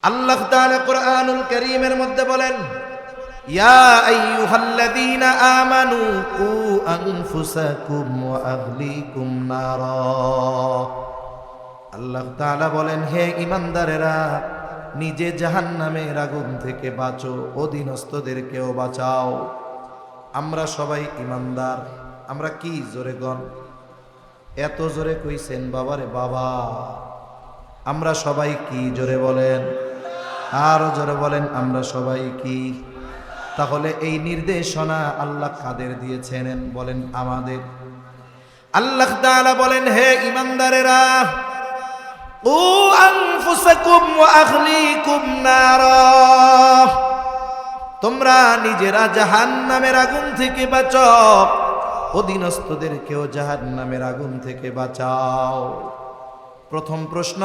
আল্লাহ তাআলা কুরআনুল কারীমের মধ্যে বলেন, ইয়া আইয়ুহাল্লাযীনা আমানু কু আনফুসাকুম ওয়া আহলিকুম নারা। আল্লাহ তাআলা বলেন, হে ঈমানদারেরা, নিজে জাহান্নামের আগুন থেকে বাঁচো, অধীনস্থদেরকেও বাঁচাও। আমরা সবাই ঈমানদার। আমরা কি জোরে গণ, এত জোরে কইছেন বাবারে বাবা। আমরা সবাই কি জোরে বলেন, আরো জোরে বলেন, আমরা সবাই কি? তাহলে এই নির্দেশনা আল্লাহ কাদের দিয়েছেন বলেন? আমাদের। আল্লাহ তাআলা বলেন, হে ঈমানদারেরা, উ আনফুসাকুম ওয়া আহলিকুম নারা, তোমরা নিজেরা জাহান্নামের আগুন থেকে বাঁচাও, অধীনস্থদেরকেও জাহান্নামের আগুন থেকে বাঁচাও। প্রথম প্রশ্ন,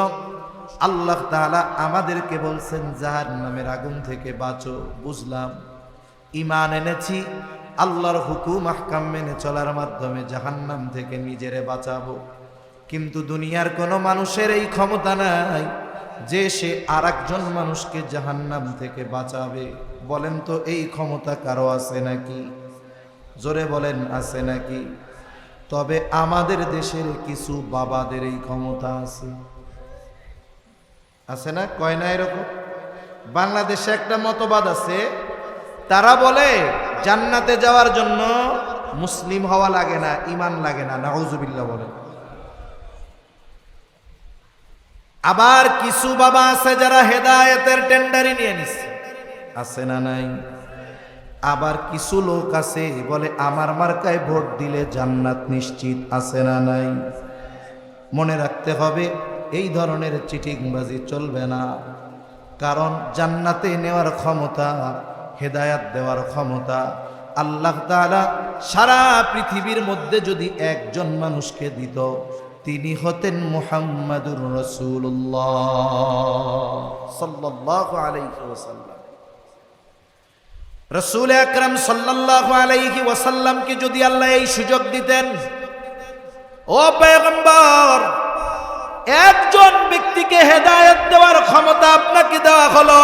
আল্লাহ তাআলা আমাদেরকে বলছেন জাহান্নামের আগুন থেকে বাঁচো, বুঝলাম। ঈমান এনেছি, আল্লাহর হুকুম আহকাম মেনে চলার মাধ্যমে জাহান্নাম থেকে নিজেরে বাঁচাবো। কিন্তু দুনিয়ার কোনো মানুষের এই ক্ষমতা নাই যে সে আরেকজন মানুষকে জাহান্নাম থেকে বাঁচাবে। বলেন তো, এই ক্ষমতা কারো আছে নাকি? জোরে বলেন, আছে নাকি? তবে আমাদের দেশের কিছু বাবাদের এই ক্ষমতা আছে, আছে না? কয় না এরকম? বাংলাদেশে একটা মতবাদ আছে, তারা বলে জান্নাতে যাওয়ার জন্য মুসলিম হওয়া লাগে না, ঈমান লাগে না। নাউজুবিল্লাহ বলেন। আবার কিছু বাবা আছে যারা হেদায়েতের টেন্ডারি নিয়ে নিছে, আছে না নাই? আবার কিছু লোক আছে বলে আমার মার্কায় ভোট দিলে জান্নাত নিশ্চিত, আছে না নাই? মনে রাখতে হবে, এই ধরনের চিটিংবাজি চলবে না। কারণ জান্নাতে নেওয়ার ক্ষমতা, হেদায়াত দেওয়ার ক্ষমতা আল্লাহ তাআলা সারা পৃথিবীর মধ্যে যদি একজন মানুষকে দিত, তিনি হতেন মুহাম্মাদুর রাসূলুল্লাহ সাল্লাল্লাহু আলাইহি ওয়াসাল্লাম। রাসূল আকরাম সাল্লাল্লাহু আলাইহি ওয়াসাল্লামকে যদি আল্লাহ এই সুযোগ দিতেন, ও পয়গম্বর, একজন ব্যক্তিকে হেদায়েত দেওয়ার ক্ষমতা আপনাকে দেওয়া হলো,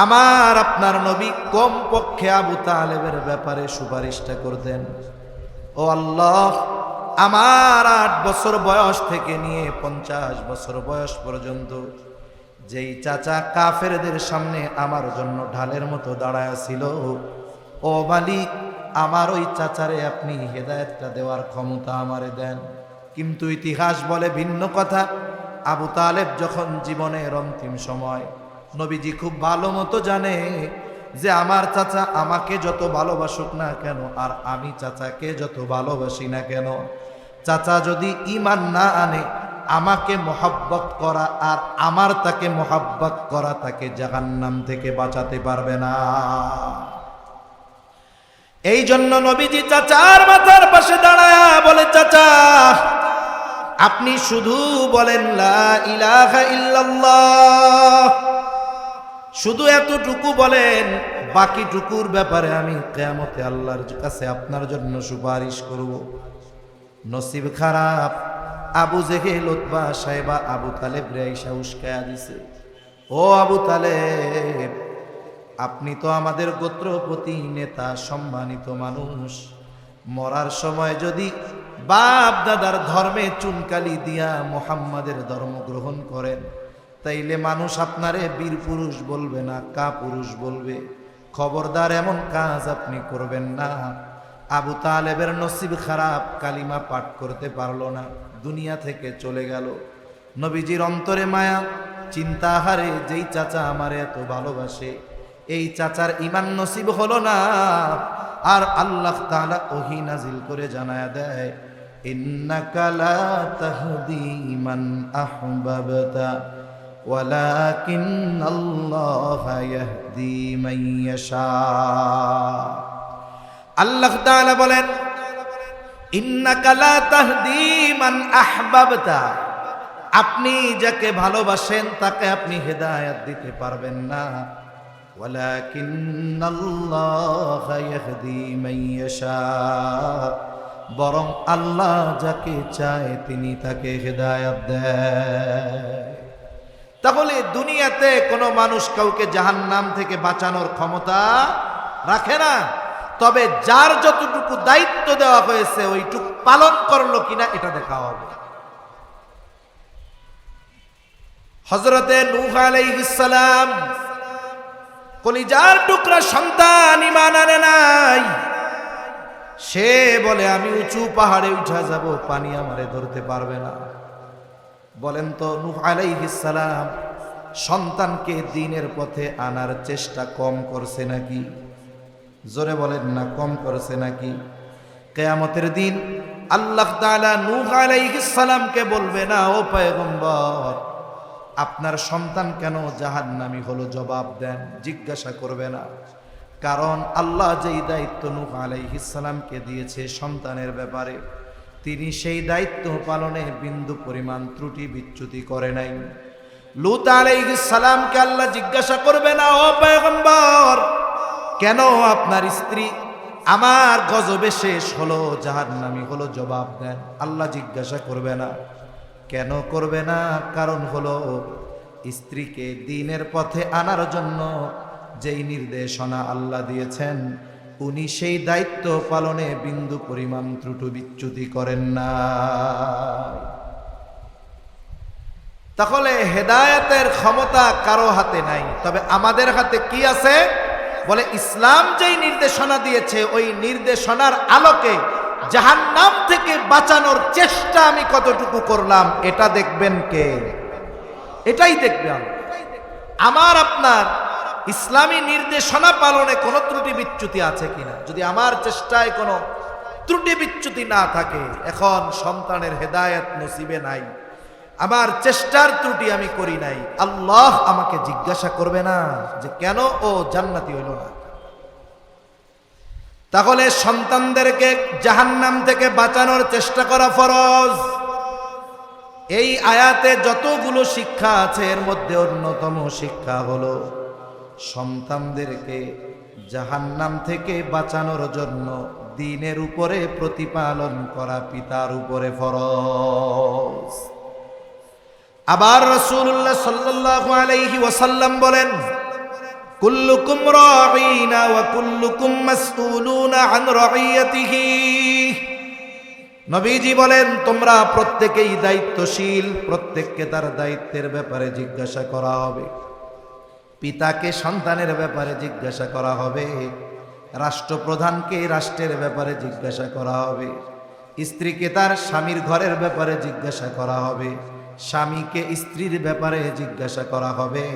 আমার আপনার নবী কম পক্ষে আবু তালেবের ব্যাপারে সুপারিশটা করতেন। ও আল্লাহ, আমার 8 বছর বয়স থেকে নিয়ে 50 বছর বয়স পর্যন্ত যেই চাচা কাফেরদের সামনে আমার জন্য ঢালের মতো দাঁড়ায় ছিল, ও মালিক, আমার ওই চাচারে আপনি হেদায়েতটা দেওয়ার ক্ষমতা আমারে দেন। কিন্তু ইতিহাস বলে ভিন্ন কথা। আবু তালেব যখন জীবনের অন্তিম সময়, নবীজি খুব ভালো মতো জানে যে আমার চাচা আমাকে যত ভালোবাসুক না কেন, আর আমি চাচাকে যত ভালোবাসি না কেন, চাচা যদি ঈমান না আনে, আমাকে মোহাব্বত করা আর আমার তাকে মোহাব্বত করা তাকে জাহান্নাম থেকে বাঁচাতে পারবে না। এই জন্য নবীজি চাচার মাথার পাশে দাঁড়ায়া বলে, চাচা, আপনি শুধু বলেন লা ইলাহা ইল্লাল্লাহ, শুধু এতটুকু বলেন, বাকিটুকুর ব্যাপারে আমি কিয়ামতে আল্লাহর কাছে আপনার জন্য সুপারিশ করব। নসিব খারাপ, আবু জেহেল, উতবা, সাইবা আবু তালেব রে আইসা উস্কায়া দিছে। ও আবু তালেব, আপনি তো আমাদের গোত্রপতি নেতা, সম্মানিত মানুষ, মরার সময় যদি বাপ দাদার ধর্মে চুনকালি দিয়া মুহাম্মাদের ধর্ম গ্রহণ করেন, তাইলে মানুষ আপনারে বীর পুরুষ বলবে না, কা পুরুষ বলবে। খবরদার, এমন কাজ আপনি করবেন না। আবু তালেবের নসিব খারাপ, কালিমা পাঠ করতে পারলো না, দুনিয়া থেকে চলে গেল। নবীজির অন্তরে মায়া, চিন্তা, হারে যেই চাচা আমারে এত ভালোবাসে, এই চাচার ঈমান নসিব হলো না। আর আল্লাহ তাআলা ওহী নাজিল করে জানায়া দেয়, ইন্নাকা লা তাহদি মান আহবাবতা ওয়ালাকিন্নাল্লাহা ইয়াহদি মান ইয়াশা। আল্লাহ তাআলা বলেন, ইন্নাকা লা তাহদি মান আহবাবতা, আপনি যাকে ভালোবাসেন তাকে আপনি হেদায়েত দিতে পারবেন না, ওয়ালাকিন্নাল্লাহা ইয়াহদি মান ইয়াশা, বরং আল্লাহ যাকে চায় তিনি তাকে হেদায়েত দেয়। তাহলে দুনিয়াতে কোনো মানুষ কাউকে জাহান্নাম থেকে বাঁচানোর ক্ষমতা রাখে না। তবে যার যতটুকু দায়িত্ব দেওয়া হয়েছে ওইটুকু পালন করলো কিনা এটা দেখা হবে। হযরতে নূহ আলাইহিস সালাম কলিজার টুকরা সন্তান ঈমান আনে নাই। সে বলে আমি উঁচু পাহাড়ে উঠা যাব, পানি আমারে ধরতে পারবে না। বলেন তো নূহ আলাইহিস সালাম সন্তানকে দ্বীনের পথে আনার চেষ্টা কম করছে নাকি? জোরে বলেন না, কম করছে নাকি? কিয়ামতের দিন আল্লাহ তাআলা নূহ আলাইহিস সালামকে বলবে না, ও পয়গম্বর আপনার সন্তান কেন জাহান্নামী হলো জবাব দেন, জিজ্ঞাসা করবে না। কারণ আল্লাহ যেই দায়িত্ব নূহ আলাইহিস সালামকে দিয়েছে সন্তানের ব্যাপারে, তিনি সেই দায়িত্ব পালনে বিন্দু পরিমাণ ত্রুটি বিচ্যুতি করে নাই। লূত আলাইহিস সালামকে আল্লাহ জিজ্ঞাসা করবে না, ও পয়গম্বর কেন আপনার স্ত্রী আমার গজবে শেষ হলো, জাহান্নামী হলো জবাব দেন। আল্লাহ জিজ্ঞাসা করবে না। কেন করবে না? কারণ হলো স্ত্রীকে দ্বীনের পথে আনার জন্য যেই নির্দেশনা আল্লাহ দিয়েছেন উনি সেই দায়িত্ব পালনে বিন্দু পরিমাণ ত্রুটি বিচ্যুতি করেন না। তাহলে হেদায়েতের ক্ষমতা কারো হাতে নাই, তবে আমাদের হাতে কি আছে? বলে ইসলাম যেই নির্দেশনা দিয়েছে ওই নির্দেশনার আলোকে জাহান্নাম থেকে বাঁচানোর চেষ্টা আমি কতটুকু করলাম এটা দেখবেন কে? এটাই দেখবেন। আমার আপনার ইসলামী নির্দেশনা পালনে কোনো ত্রুটি বিচ্যুতি আছে কিনা। যদি আমার চেষ্টায় কোনো ত্রুটি বিচ্যুতি না থাকে, এখন সন্তানের হেদায়েত নসিবে নাই, আমার চেষ্টার ত্রুটি আমি করি নাই, আল্লাহ আমাকে জিজ্ঞাসা করবে না যে কেন ও জান্নাতি হইল না। তাহলে সন্তানদেরকে জাহান্নাম থেকে বাঁচানোর চেষ্টা করা ফরজ। এই আয়াতে যতগুলো শিক্ষা আছে এর মধ্যে অন্যতম শিক্ষা হলো সন্তানদেরকে জাহান্নাম থেকে বাঁচানোর জন্য দ্বীনের উপরে প্রতিপালন করা পিতার উপরে ফরজ। আবার রাসূলুল্লাহ সাল্লাল্লাহু আলাইহি ওয়াসাল্লাম বলেন, কুল্লুকুম রাঈনা ওয়া কুল্লুকুম মাসউলুনা আন রাঈয়াতিহি। নবীজি বলেন তোমরা প্রত্যেকেই দায়িত্বশীল, প্রত্যেককে তার দায়িত্বের ব্যাপারে জিজ্ঞাসা করা হবে। পিতাকে সন্তানের ব্যাপারে জিজ্ঞাসা করা হবে, রাষ্ট্রপ্রধানকে রাষ্ট্রের ব্যাপারে জিজ্ঞাসা করা হবে, স্ত্রীকে তার স্বামীর ঘরের ব্যাপারে জিজ্ঞাসা করা হবে, স্বামীকে স্ত্রীর ব্যাপারে জিজ্ঞাসা করা হবে।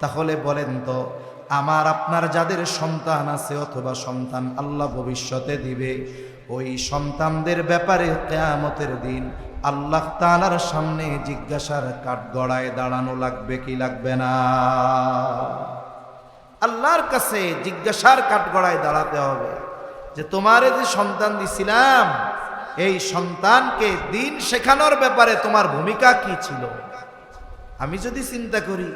তাহলে বলেন তো আমার আপনার যাদের সন্তান আছে অথবা সন্তান আল্লাহ ভবিষ্যতে দিবে, ওই সন্তানদের ব্যাপারে কিয়ামতের দিন আল্লাহ তাআলার সামনে জিজ্ঞাসার কাঠগড়ায় দাঁড়ানো লাগবে কি লাগবে না? আল্লাহর কাছে জিজ্ঞাসার কাঠগড়ায় দাঁড়াতে হবে যে তোমারে যে সন্তান দিছিলাম এই সন্তানকে দ্বীন শেখানোর ব্যাপারে তোমার ভূমিকা কি ছিল। আমি যদি চিন্তা করি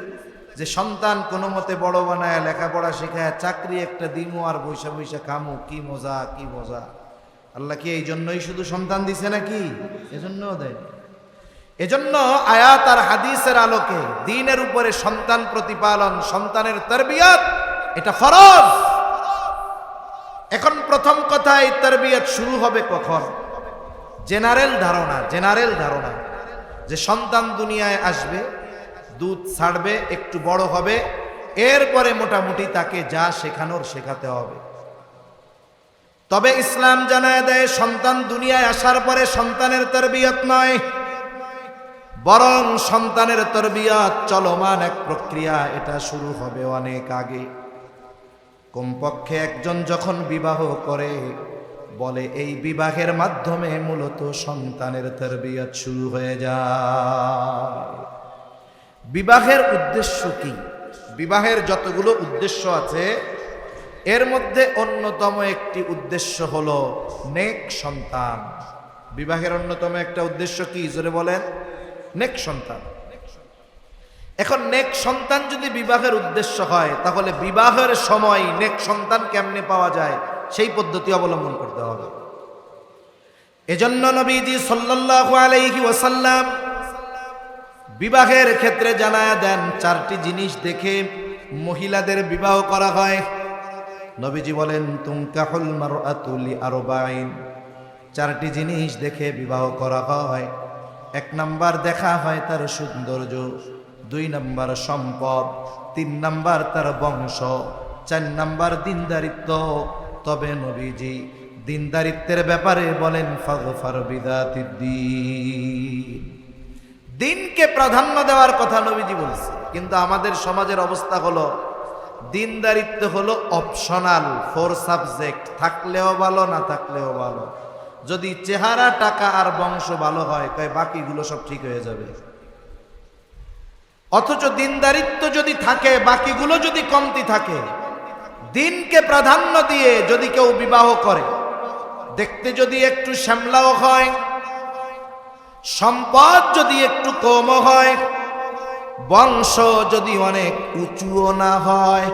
যে সন্তান কোনো মতে বড় বানায় লেখাপড়া শেখায় চাকরি একটা দিমু আর বৈশা বৈশা খামু, কি মজা কি মজা। আল্লাহ কি এই জন্যই শুধু সন্তান দিছে নাকি? এজন্যও দেয়। এজন্য আয়াত আর হাদিসের আলোকে দ্বীনের উপরে সন্তান প্রতিপালন, সন্তানের তারবিয়াত এটা ফরজ। এখন প্রথম কথা, এই তারবিয়াত শুরু হবে কখন? জেনারেল ধারণা যে সন্তান দুনিয়ায় আসবে, দুধ ছাড়বে, একটু বড় হবে, এরপরে মোটামুটি তাকে যা শেখানোর শেখাতে হবে। তবে ইসলাম জানায় দেয় সন্তান দুনিয়ায় আসার পরে সন্তানের তারবিয়াত নয়, বরং সন্তানের তারবিয়াত চলমান এক প্রক্রিয়া, এটা শুরু হবে অনেক আগে। কমপক্ষে একজন যখন বিবাহ করে বলে এই বিবাহের মাধ্যমে মূলত সন্তানের তারবিয়াত শুরু হয়ে যায়। বিবাহের উদ্দেশ্য কি? বিবাহের যতগুলো উদ্দেশ্য আছে এর মধ্যে অন্যতম একটি উদ্দেশ্য হলো নেক সন্তান। বিবাহের অন্যতম একটা উদ্দেশ্য কি? জোরে বলেন। নেক সন্তান। এখন নেক সন্তান যদি বিবাহের উদ্দেশ্য হয় তাহলে বিবাহের সময় নেক সন্তান কেমনে পাওয়া যায় সেই পদ্ধতি অবলম্বন করতে হবে। এজন্য নবীজি সাল্লাল্লাহু আলাইহি ওয়াসাল্লাম বিবাহের ক্ষেত্রে জানায়া দেন চারটি জিনিস দেখে মহিলাদের বিবাহ করা হয়। নবীজি বলেন তুনকাহুল মারআতু লিআরবাঈন, চারটি জিনিস দেখে বিবাহ করা হয়। এক নাম্বার দেখা হয় তার সৌন্দর্য, দুই নাম্বার সম্পদ, তিন নাম্বার তার বংশ, চার নাম্বার দিনদারিত্ব। তবে নবীজি দিনদারিত্বের ব্যাপারে বলেন ফাগফার বিদাতিদ্দীন, দিনকে প্রাধান্য দেওয়ার কথা নবীজি বলছে। কিন্তু আমাদের সমাজের অবস্থা হলো দিনদারিত্ব হলো অপশনাল, 4 সাবজেক্ট, থাকলেও ভালো না থাকলেও ভালো। যদি চেহারা, টাকা আর বংশ ভালো হয় কয় বাকিগুলো সব ঠিক হয়ে যাবে। অথচ দিনদারিত্ব যদি থাকে, বাকিগুলো যদি কমতি থাকে, দিনকে প্রাধান্য দিয়ে যদি কেউ বিবাহ করে, দেখতে যদি একটু শ্যামলাও হয়, সম্পদ যদি একটু কমও হয়, বংশ যদি অনেক উঁচুও না হয়,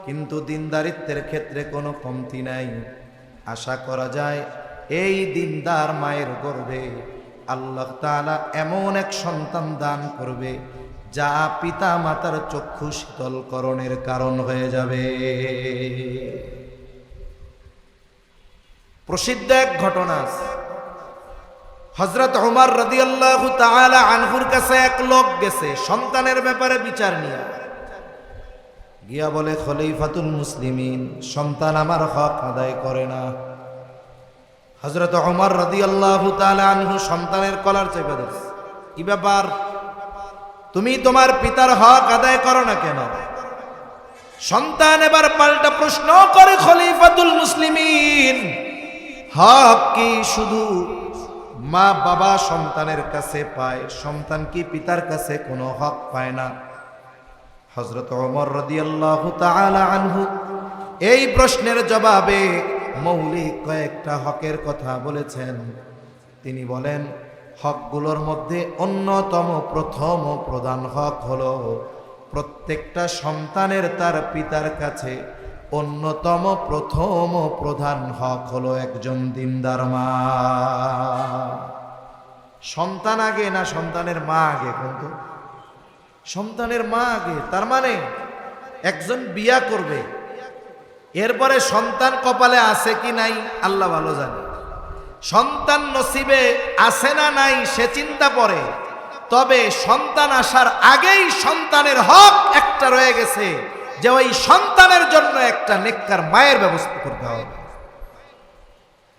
কিন্তু দিনদারিত্বের ক্ষেত্রে কোনো কমতি নাই, আশা করা যায় এই দিনদার মায়ের গর্ভে আল্লাহ তাআলা এমন এক সন্তান দান করবে যা পিতা মাতার চক্ষু শীতলকরণের কারণ হয়ে যাবে। প্রসিদ্ধ এক ঘটনা, হযরত ওমর রাদিয়াল্লাহু তাআলা আনহুর কাছে এক লোক গেছে সন্তানের ব্যাপারে বিচার নিয়ে। গিয়া বলে খলিফাতুল মুসলিমিন, সন্তান আমার হক আদায় করে না। হযরত ওমর রাদিয়াল্লাহু তাআলা আনহু সন্তানের কলার চেপে ধরছে, কি ব্যাপার, তুমি তোমার পিতার হক আদায় করো না কেন? সন্তান এবার পাল্টা প্রশ্ন করে, খলিফাতুল মুসলিমিন, হক কি শুধু মা বাবা সন্তানের কাছে পায়? সন্তান কি পিতার কাছে কোনো হক পায় না? হযরত ওমর রাদিয়াল্লাহু তাআলা আনহু এই প্রশ্নের জবাবে মৌলিক কয়েকটা হকের কথা বলেছেন। তিনি বলেন, হকগুলোর মধ্যে অন্যতম প্রথম ও প্রধান হক হলো প্রত্যেকটা সন্তানের তার পিতার কাছে অন্যতম প্রথম ও প্রধান হক হলো একজন দিনদার মা। সন্তান আগে না সন্তানের মা আগে? কিন্তু সন্তানের মা আগে। তার মানে একজন বিয়া করবে, এরপরে সন্তান কপালে আছে কি নাই আল্লাহ ভালো জানে, সন্তান নসিবে আছে না নাই সে চিন্তা করে। তবে সন্তান আসার আগেই সন্তানের হক একটা রয়ে গেছে যে ওই সন্তানের জন্য একটা নেককার মায়ের ব্যবস্থা করতে হবে।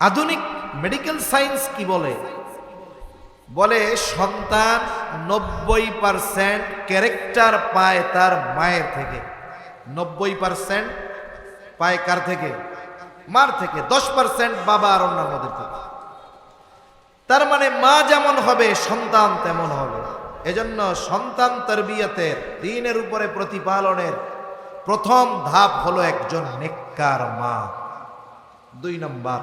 আধুনিক মেডিকেল সায়েন্স কি বলে? বলে সন্তান 90% ক্যারেক্টার পায় তার মায়ের থেকে। 90% পায় কার থেকে? মার থেকে। 10% বাবা আর অন্যান্যদের থেকে। তার মানে মা যেমন হবে সন্তান তেমন হবে। এজন্য সন্তান তারবিয়াতের, দ্বীনের উপরে প্রতিপালনের প্রথম ধাপ হলো একজন নেককার মা। 2 নম্বর,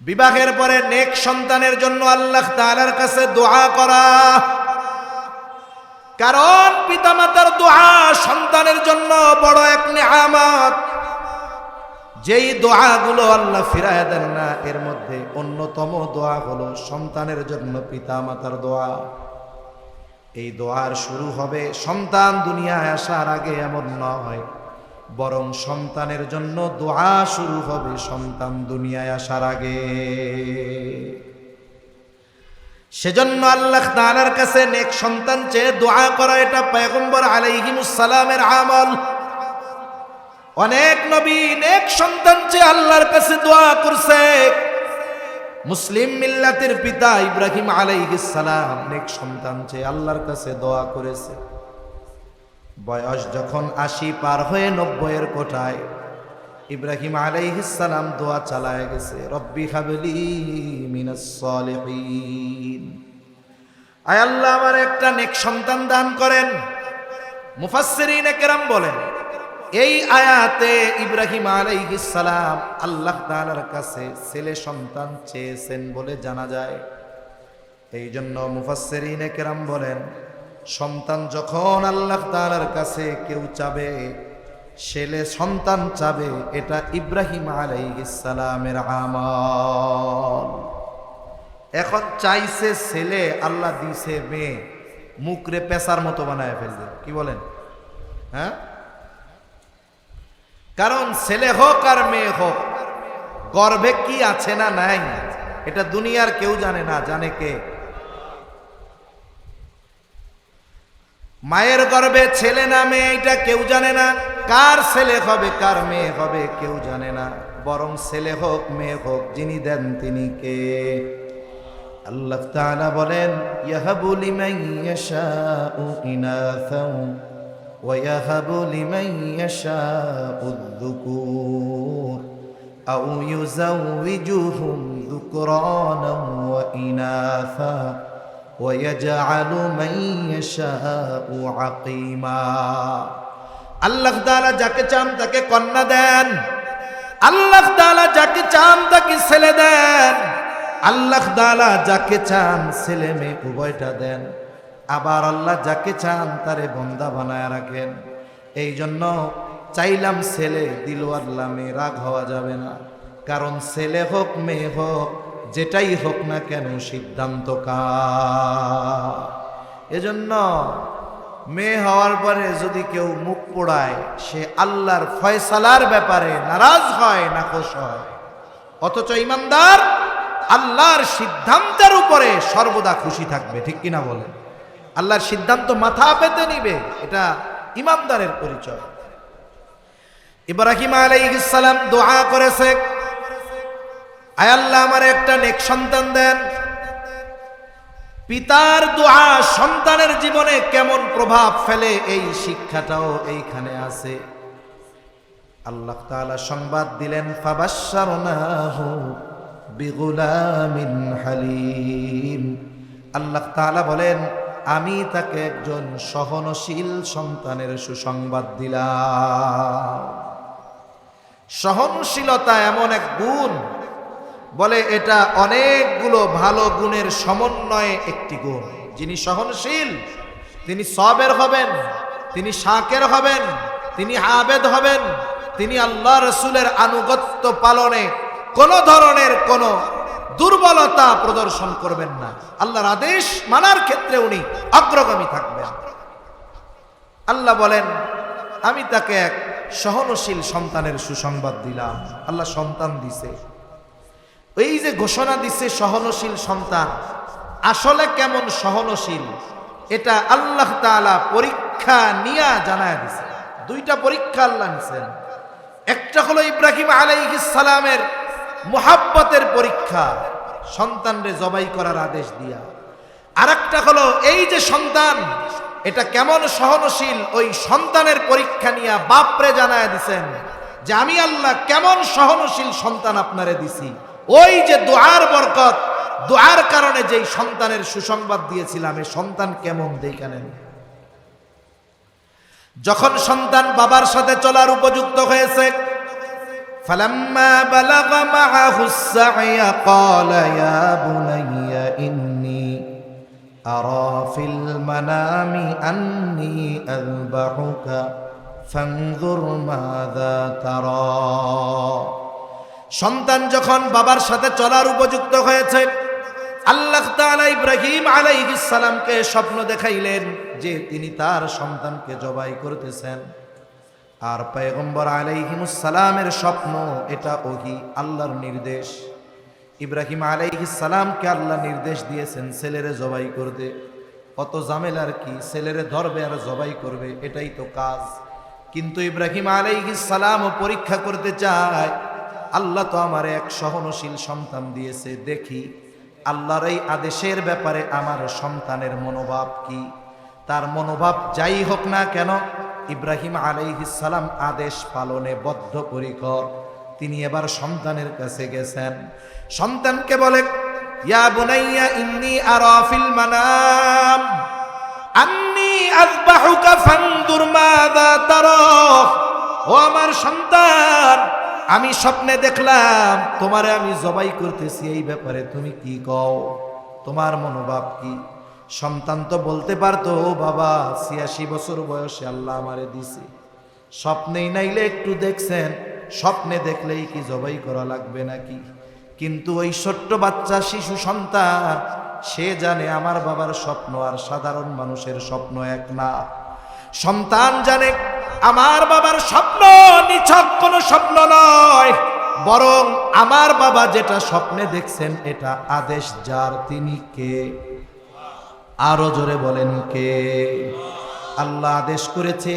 বিবাহের পরে নেক সন্তানের জন্য আল্লাহ তাআলার কাছে দোয়া করা। কারণ পিতামাতার দোয়া সন্তানের জন্য বড় এক নিয়ামত। যেই দোয়াগুলো আল্লাহ ফিরায় দেন না, এর মধ্যে অন্যতম দোয়া হলো সন্তানের জন্য পিতামাতার দোয়া। এই দোয়ার শুরু হবে সন্তান দুনিয়ায় আসার আগে এমন নয়, বরং সন্তানের জন্য দোয়া শুরু হবে সন্তান দুনিয়ায় আসার আগে। সেজন্য আল্লাহ তাআলার কাছে নেক সন্তান চেয়ে দোয়া করা এটা পয়গম্বর আলাইহিমুস সালামের আমল। অনেক নবী নেক সন্তান চেয়ে আল্লাহর কাছে দোয়া করছে। মুসলিম মিল্লাতের পিতা ইব্রাহিম আলাইহিস সালাম নেক সন্তান চেয়ে আল্লাহর কাছে দোয়া করেছে। বয়স যখন 80 পার হয়ে 90-এর কোঠায় ইব্রাহিম আলাইহিস সালাম দোয়া চালায় গেছে, রব্বি হাবলি মিনাস সালিহিন, আয় আল্লাহ আমার একটা নেক সন্তান দান করেন। মুফাসসিরিনে কেরাম বলেন এই আয়াতে ইব্রাহিম আলাইহিস সালাম আল্লাহ তাআলার কাছে ছেলে সন্তান চেয়েছেন বলে জানা যায়। এই জন্য মুফাসসিরিনে কেরাম বলেন সন্তান যখন আল্লাহ তাআলার কাছে কেউ চাবে, ছেলে সন্তান চাবে, এটা ইব্রাহিম আলাইহিস সালামের আমল। এখন চাইছে ছেলে, আল্লাহ দিছে মেয়ে, মুখরে পেশার মতো বানায় ফেলবে। কি বলেন? হ্যাঁ, কারণ ছেলে হোক আর মেয়ে হোক, গর্ভে কি আছে না নাই এটা দুনিয়ার কেউ জানে না। জানে কে? মায়ের গর্ভে ছেলে না মেয়ে এটা কেউ জানে না। কার ছেলে হবে কার মেয়ে হবে কেউ জানে না। বরং ছেলে হোক মেয়ে হোক, যিনি দেন তিনি কে? আল্লাহ তাআলা বলেন, ইয়াহাবু লিমান ইয়াশাউ ইনাসাও ওয়া ইয়াহাবু লিমান ইয়াশাউ যুকুর আও ইউযাওবিজুহুম যুকরানাও ওয়া ইনাসা ওয়া ইয়াজআলু মান ইয়াশাউ আকিমা। আল্লাহ তাআলা যাকে চান তাকে কন্যা দেন, আল্লাহ তাআলা যাকে চান তাকে ছেলে দেন, আল্লাহ তাআলা যাকে চান ছেলে মেয়ে উভয়টা দেন। আবার আল্লাহ যাকে চান তারে বন্দা বানায় রাখেন। এই জন্য চাইলাম ছেলে, দিল আল্লাহ মেয়ে, রাগ হওয়া যাবে না। কারণ ছেলে হোক মেয়ে হোক, যেটাই হোক না কেন সিদ্ধান্ত কার। এজন্য মেয়ে হওয়ার পরে যদি কেউ মুখ পোড়ায়, সে আল্লাহর ফয়সালার ব্যাপারে নারাজ হয়, নাখোশ হয়। অথচ ইমানদার আল্লাহর সিদ্ধান্তের উপরে সর্বদা খুশি থাকবে। ঠিক কিনা বলেন? আল্লাহর সিদ্ধান্ত মাথা পেতে নিবে, এটা ইমানদারের পরিচয়। ইব্রাহিম আলাইহিস সালাম দোয়া করেছে, আয় আল্লাহ আমার একটা নেক সন্তান দেন। পিতার দোয়া সন্তানের জীবনে কেমন প্রভাব ফেলে এই শিক্ষাটাও এইখানে আছে। আল্লাহ তাআলা সংবাদ দিলেন, ফাবাশশারনাহু বিগুলামিন হালিম। আল্লাহ তাআলা বলেন, আমি তাকে একজন সহনশীল সন্তানের সুসংবাদ দিলাম। সহনশীলতা এমন এক গুণ, বলে এটা অনেকগুলো ভালো গুণের সমন্বয়ে একটি গুণ। যিনি সহনশীল তিনি সবের হবেন, তিনি শাকের হবেন, তিনি আবেদ হবেন, তিনি আল্লাহ রসুলের আনুগত্য পালনে কোনো ধরনের কোনো দুর্বলতা প্রদর্শন করবেন না। আল্লাহর আদেশ মানার ক্ষেত্রে উনি অগ্রগামী থাকবেন। আল্লাহ বলেন, আমি তাকে এক সহনশীল সন্তানের সুসংবাদ দিলাম। আল্লাহ সন্তান দিছে, এই যে ঘোষণা দিছে সহনশীল সন্তান, আসলে কেমন সহনশীল এটা আল্লাহ তাআলা পরীক্ষা নিয়ে জানায় দিছে। দুইটা পরীক্ষা আল্লাহ নিছেন। একটা হলো ইব্রাহিম আলাইহিস সালামের মুহাব্বতের পরীক্ষা, সন্তানরে জবাই করার আদেশ দিয়া। আরেকটা হলো এই যে সন্তান, এটা কেমন সহনশীল, ওই সন্তানের পরীক্ষা নিয়ে বাপরে জানায় দিছেন যে আমি আল্লাহ কেমন সহনশীল সন্তান আপনারে দিছি। ওই যে দোয়ার বরকত, দোয়ার কারণে যেই সন্তানের সুসংবাদ দিয়েছিলাম, এই সন্তান কেমন দেখানেন। যখন সন্তান বাবার সাথে চলার উপযুক্ত হয়েছে, ফালাম্মা বালাগা মাআহুস সা'য়া ক্বালা ইয়া বুনাইয়া ইন্নী আরা ফিল মানামি আন্নী আযবাহুকা ফানজুর মাযা তারা। সন্তান যখন বাবার সাথে চলার উপযুক্ত হয়েছে, আল্লাহ তাআলা ইব্রাহিম আলাইহিস সালামকে স্বপ্ন দেখাইলেন যে তিনি তার সন্তানকে জবাই করতেছেন। আর পয়গম্বর আলাইহিমুস সালামের স্বপ্ন, এটা ওহী, আল্লাহর নির্দেশ। ইব্রাহিম আলাইহিস সালামকে আল্লাহ নির্দেশ দিয়েছেন ছেলেরে জবাই করতে। কত ঝামেলার কি, ছেলেরে ধরবে আর জবাই করবে, এটাই তো কাজ। কিন্তু ইব্রাহিম আলাইহিস সালামও পরীক্ষা করতে চায়, আল্লাহ তো আমার এক সহনশীল সন্তান দিয়েছে, দেখি আল্লাহর এই আদেশের ব্যাপারে আমার সন্তানের মনোভাব কি। তার মনোভাব যাই হোক না কেন, ইব্রাহিম আলাইহিস সালাম আদেশ পালনে বদ্ধপরিকর। তিনি এবার সন্তানের কাছে গেছেন, সন্তানকে বলে, ইয়া বুনাইয়া ইন্নী আরা ফিল মানাম আন্নী আযবাহুকা ফানজুর মাযা তারা। ও আমার সন্তান, আমি স্বপ্নে দেখলাম তোমারে আমি জবাই করতেছি, এই ব্যাপারে তুমি কি কও, তোমার মনোভাব কি? সন্তান তো বলতে পারতো, ও বাবা ৮৬ বছর বয়সে আল্লাহ আমারে দিছে, স্বপ্নেই নাইলে একটু দেখছেন, স্বপ্নে দেখলেই কি জবাই করা লাগবে নাকি? কিন্তু ওই ছোট্ট বাচ্চা শিশু সন্তান সে জানে আমার বাবার স্বপ্ন আর সাধারণ মানুষের স্বপ্ন এক না। সন্তান জানে আমার বাবার স্বপ্ন নিছক কোনো স্বপ্ন নয়, বরং আমার বাবা যেটা স্বপ্নে দেখছেন এটা আদেশ যার, তিনি কে? আরো জোরে বলেন কে? আল্লাহ আদেশ করেছে।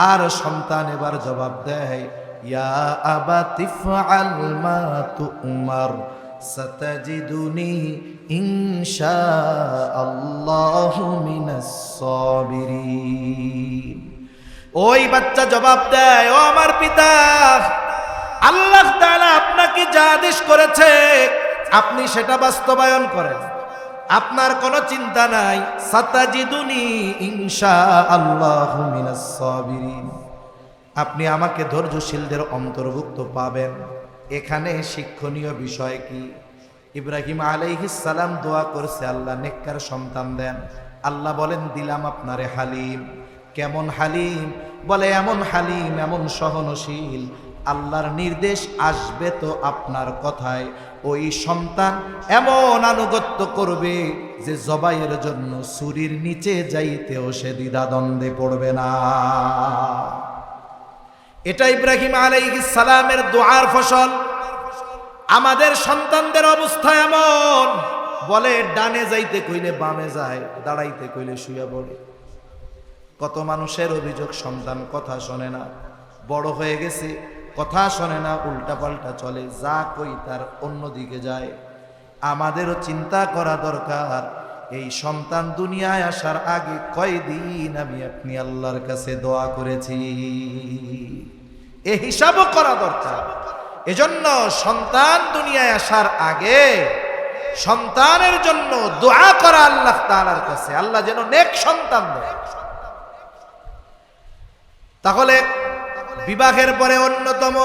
আর সন্তান এবার জবাব দেয়, ইয়া আবাতি ফাআল মা তুমার সাতাজিদুনি ইনশাআল্লাহু মিনাস সাবিরিন। ওই বাচ্চা জবাব দেয়, ও আমার পিতা, আল্লাহ তাআলা আপনাকে যা আদেশ করেছে আপনি সেটা বাস্তবায়ন করেন, আপনার কোনো চিন্তা নাই। সাতাজিদুনি ইনশাআল্লাহু মিনাস সাবিরিন, আপনি আমাকে ধৈর্যশীলদের অন্তর্ভুক্ত পাবেন। এখানে শিক্ষণীয় বিষয় কি? ইব্রাহিম আলাইহিস সালাম দোয়া করছে, আল্লাহ নেককার সন্তান দেন। আল্লাহ বলেন, দিলাম আপনারে হালিম। কেমন হালিম? বলে এমন হালিম, এমন সহনশীল, আল্লাহর নির্দেশ আসবে তো আপনার কথায় ওই সন্তান এমন আনুগত্য করবে যে জবাইয়ের জন্য ছুরির নিচে যাইতেও সে দ্বিধাদ্বন্দ্বে পড়বে না। এটা ইব্রাহিম আলাইহিস সালামের দোয়ার ফসল। আমাদের সন্তানদের অবস্থা এমন, বলে ডানে যাইতে কইলে বামে যায়, দাঁড়াইতে কইলে শুয়ে পড়ে। কত মানুষের অভিযোগ, সন্তান কথা শোনে না, বড় হয়ে গেছে, কথা শোনে না, উল্টাপাল্টা চলে, যা কই তার অন্যদিকে যায়। আমাদেরও চিন্তা করা দরকার, এই সন্তান দুনিয়ায় আসার আগে কয়দিন আমি আপনি আল্লাহর কাছে দোয়া করেছি, এ হিসাবও করা দরকার। এজন্য সন্তান দুনিয়ায় আসার আগে সন্তানের জন্য দোয়া করা আল্লাহ তাআলার কাছে, আল্লাহ যেন নেক সন্তান দেয়। তাহলে বিবাহের পরে অন্যতম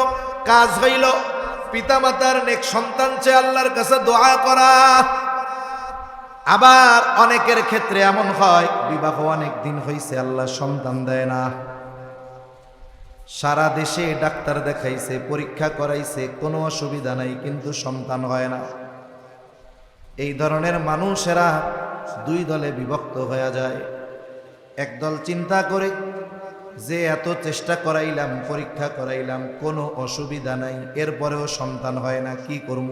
কাজ হইল পিতামাতার নেক সন্তান চেয়ে আল্লাহর কাছে দোয়া করা। আবার অনেকের ক্ষেত্রে এমন হয়, বিবাহ অনেক দিন হইছে, আল্লাহ সন্তান দেয় না। সারা দেশে ডাক্তার দেখাইছে, পরীক্ষা করাইছে, কোনো অসুবিধা নাই, কিন্তু সন্তান হয় না। এই ধরনের মানুষেরা দুই দলে বিভক্ত হয়ে যায়। একদল চিন্তা করে যে এত চেষ্টা করাইলাম, পরীক্ষা করাইলাম, কোনো অসুবিধা নাই, এরপরেও সন্তান হয় না, কি করব?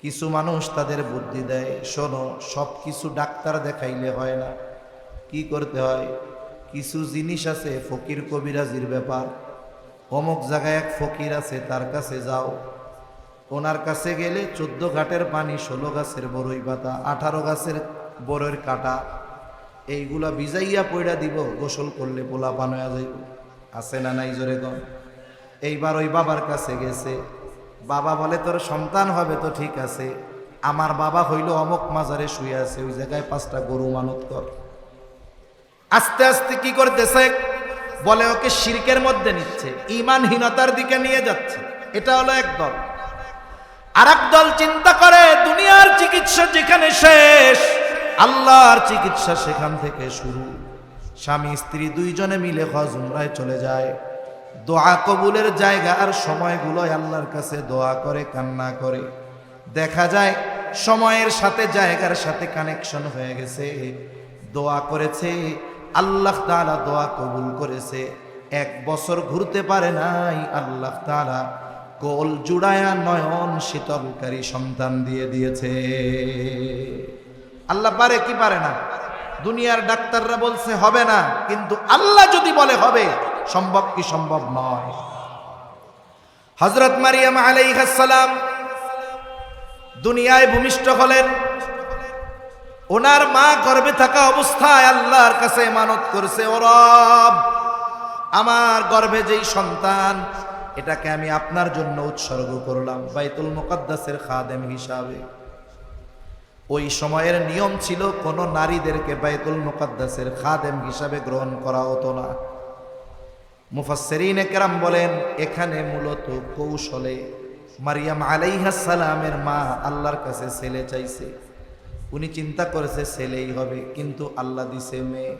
কিছু মানুষ তাদের বুদ্ধি দেয়, শোনো, সব কিছু ডাক্তার দেখাইলে হয় না, কি করতে হয়? কিছু জিনিস আছে ফকির কবিরাজির ব্যাপার, অমুক জায়গায় এক ফকির আছে, তার কাছে যাও। ওনার কাছে গেলে 14 ঘাটের পানি, 16 গাছের বড়ই পাতা, 18 গাছের বড়ের কাটা, এইগুলা ভিজাইয়া পয়ড়া দিব, গোসল করলে পোলা পান হয়ে যাইব। আছে না নাই? জোরে কন। এইবার ওই বাবার কাছে গেছে, বাবা বলে তোর সন্তান হবে তো ঠিক আছে, আমার বাবা হইল অমুক মাজারে শুয়ে আছে, ওই জায়গায় 5টা গরু মানত কর। আস্তে আস্তে কি করতেছে? বলে ওকে শিরকের মধ্যে নিচ্ছে, ঈমানহীনতার দিকে নিয়ে যাচ্ছে। এটা হলো এক দল। আর এক দল চিন্তা করে দুনিয়ার চিকিৎসা যেখানে শেষ, আল্লাহর চিকিৎসা সেখান থেকে শুরু। স্বামী স্ত্রী দুইজনে মিলে হজ উমরায় চলে যায়, দোয়া কবুলের জায়গা আর সময়গুলোয় আল্লাহর কাছে দোয়া করে, কান্না করে। দেখা যায় সময়ের সাথে জায়গার সাথে কানেকশন হয়ে গেছে, দোয়া করেছে, আল্লাহ তাআলা দোয়া কবুল করেছে। 1 বছর ঘুরতে পারে নাই, আল্লাহ তাআলা কোল জুড়ায়া নয়ন শীতলকারী সন্তান দিয়ে দিয়েছে। আল্লাহ পারে কি পারে না? দুনিয়ার ডাক্তাররা বলছে হবে না, কিন্তু আল্লাহ যদি বলে হবে, সম্ভব কি সম্ভব নয়? হযরত মারিয়াম আলাইহিস সালাম দুনিয়ায় ভূমিষ্ঠ হলেন। ওনার মা গর্ভে থাকা অবস্থায় আল্লাহর কাছে মানত করছে, ও রব, আমার গর্ভে যেই সন্তান, এটাকে আমি আপনার জন্য উৎসর্গ করলাম বাইতুল মুকাদ্দাসের খাদেম হিসাবে। ওই সময়ের নিয়ম ছিল কোন নারীদেরকে বাইতুল মুকাদ্দাসের খাদেম হিসাবে গ্রহণ করা হতো না। মুফাসসিরিনে কেরাম বলেন, এখানে মূলত কৌশলে মারিয়াম আলাইহিস সালামের মা আল্লাহর কাছে ছেলে চাইছে। উনি চিন্তা করেছে ছেলেই হবে, কিন্তু আল্লাহ দিছে মেয়ে।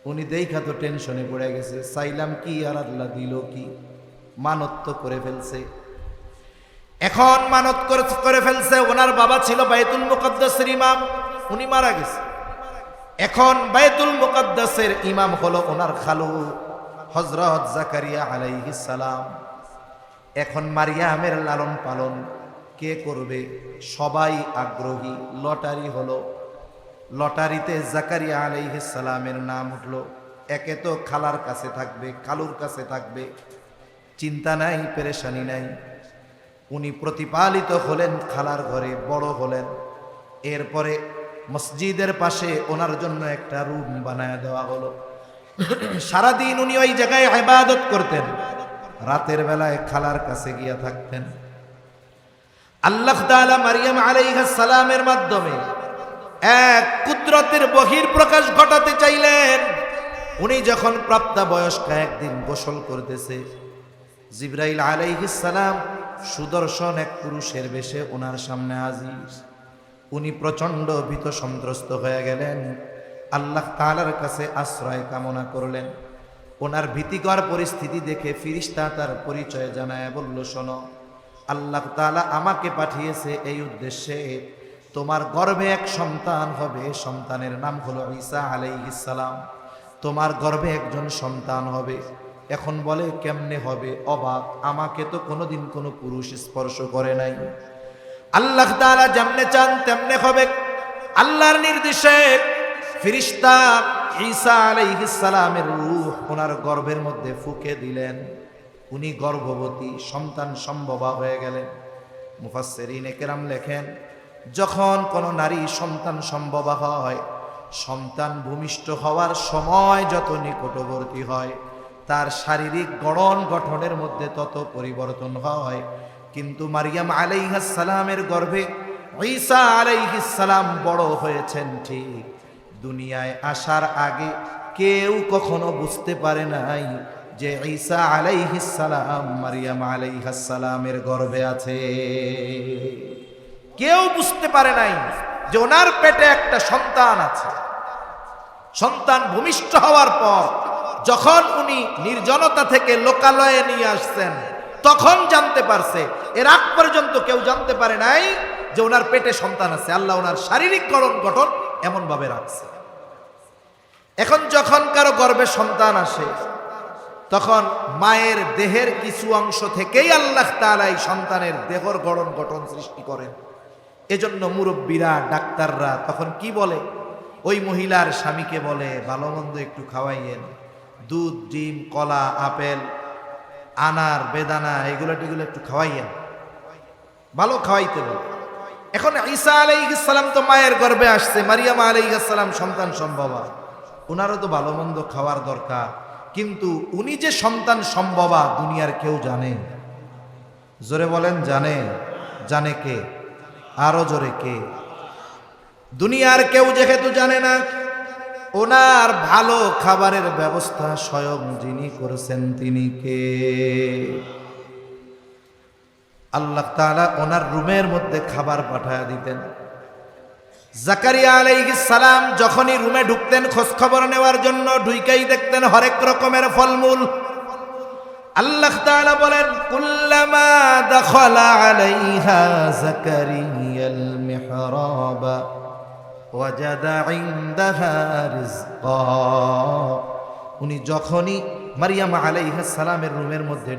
উনি দেখা তো টেনশনে পড়ে গেছে, চাইলাম কি আর আল্লাহ দিল কি, মানত তো করে ফেলছে। এখন মানত করে ফেলছে। ওনার বাবা ছিল বাইতুল মুকাদ্দাসের ইমাম, উনি মারা গেছে। এখন বাইতুল মুকাদ্দাসের ইমাম হলো ওনার খালু হযরত জাকারিয়া আলাইহিস সালাম। এখন মারিয়ামের লালন পালন কে করবে? সবাই আগ্রহী। লটারি হলো, লটারিতে জাকারিয়া আলাইহিস সালামের নাম উঠলো। একে তো খালার কাছে থাকবে, খালুর কাছে থাকবে, চিন্তা নাই, পেরেশানি নাই। উনি প্রতিপালিত হলেন খালার ঘরে, বড় হলেন। এরপরে মসজিদের পাশে ওনার জন্য একটা রুম বানায় দেওয়া হলো। সারাদিন উনি ওই জায়গায় ইবাদত করতেন, রাতের বেলায় খালার কাছে গিয়া থাকতেন। আল্লাহ তাআলা মারিয়াম আলাইহিস সালামের মাধ্যমে এক কুদরতের বহির প্রকাশ ঘটাতে চাইলেন। উনি যখন প্রাপ্তবয়স্ক, একদিন গোসল করতেছে, জিবরাইল আলাইহিস সালাম সুদর্শন এক পুরুষের বেশে ওনার সামনে হাজির। উনি প্রচণ্ড ভীত সন্ত্রস্ত হয়ে গেলেন, আল্লাহ তাআলার কাছে আশ্রয় কামনা করলেন। ওনার ভীতিকর পরিস্থিতি দেখে ফিরিস্তা তার পরিচয় জানায় বলল, শোনো, আল্লাহ তাআলা আমাকে পাঠিয়েছে এই উদ্দেশ্যে, তোমার গর্ভে এক সন্তান হবে, সন্তানের নাম হলো ঈসা আলাইহিস সালাম। তোমার গর্ভে একজন সন্তান হবে। এখন বলে কেমনে হবে? অবাক, আমাকে তো কোনোদিন কোনো পুরুষ স্পর্শ করে নাই। আল্লাহ তাআলা যেমনে চান তেমনে হবে। আল্লাহর নির্দেশে ফেরেশতা ঈসা আলাইহিস সালামের রূহ ওনার গর্ভের মধ্যে ফুঁকে দিলেন। উনি গর্ভবতী, সন্তান সম্ভবা হয়ে গেলেন। মুফাসসিরিনে কেরাম লেখেন, যখন কোনো নারী সন্তান সম্ভবা হয়, সন্তান ভূমিষ্ঠ হওয়ার সময় যত নিকটবর্তী হয়, তার শারীরিক গঠনের মধ্যে তত পরিবর্তন হয়। কিন্তু মারিয়াম আলাইহিস সালামের গর্ভে ঈসা আলাইহিস সালাম বড় হয়েছেন ঠিক, দুনিয়ায় আসার আগে কেউ কখনো বুঝতে পারে নাই যে ঈসা আলাইহিস সালাম মারিয়াম আলাইহিস সালামের গর্ভে আছে। কেউ বুঝতে পারে নাই যে ওনার পেটে একটা সন্তান আছে। সন্তান ভূমিষ্ঠ হওয়ার পর যখন উনি নির্জনতা থেকে লোকালয়ে নিয়ে আসছেন, তখন জানতে পারছে। এর আগ পর্যন্ত কেউ জানতে পারে নাই যে ওনার পেটে সন্তান আছে। আল্লাহ ওনার শারীরিক গঠন এমন ভাবে রাখছে। এখন যখন কারো গর্ভে সন্তান আসে, তখন মায়ের দেহের কিছু অংশ থেকেই আল্লাহ তাআলা এই সন্তানের দেহর গঠন সৃষ্টি করেন। এজন্য মুরব্বীরা, ডাক্তাররা তখন কি বলে? ওই মহিলার স্বামীকে বলে, ভালো মন্দ একটু খাওয়াইয়েন, দুধ, ডিম, কলা, আপেল, আনার, বেদানা, এগুলো একটু খাওয়াইয়েন, ভালো খাওয়াইতে বলে। এখন ঈসা আলাইহিস সালাম তো মায়ের গর্ভে আসছে, মারিয়াম আলাইহিস সালাম সন্তান সম্ভবা, ওনারও তো ভালো মন্দ খাওয়ার দরকার। কিন্তু উনি যে সন্তান সম্ভবা দুনিয়ার কেউ জানে? জোরে বলেন, জানে? জানে কে? আরো জোরে কে? দুনিয়ার কেউ যেহেতু জানে না, ওনার ভালো খাবারের ব্যবস্থা স্বয়ং যিনি করেছেন তিনি কে? আল্লাহ তাআলা ওনার রুমের মধ্যে খাবার পাঠায় দিতেন। জাকারিয়া আলাইহিস সালাম যখনই রুমে ঢুকতেন খোঁজ খবর নেওয়ার জন্য, ঢুইকাই দেখতেন হরেক রকমের ফলমূল। আল্লাহ তাআলা বলেন, কুল্লামা দাখালা আলাইহা জাকারিয়াল মিহরাবা ওয়াজাদা ইনদাহা রিজকা। উনি যখনই মারিয়াম আলাইহিস সালামের রুমের মধ্যে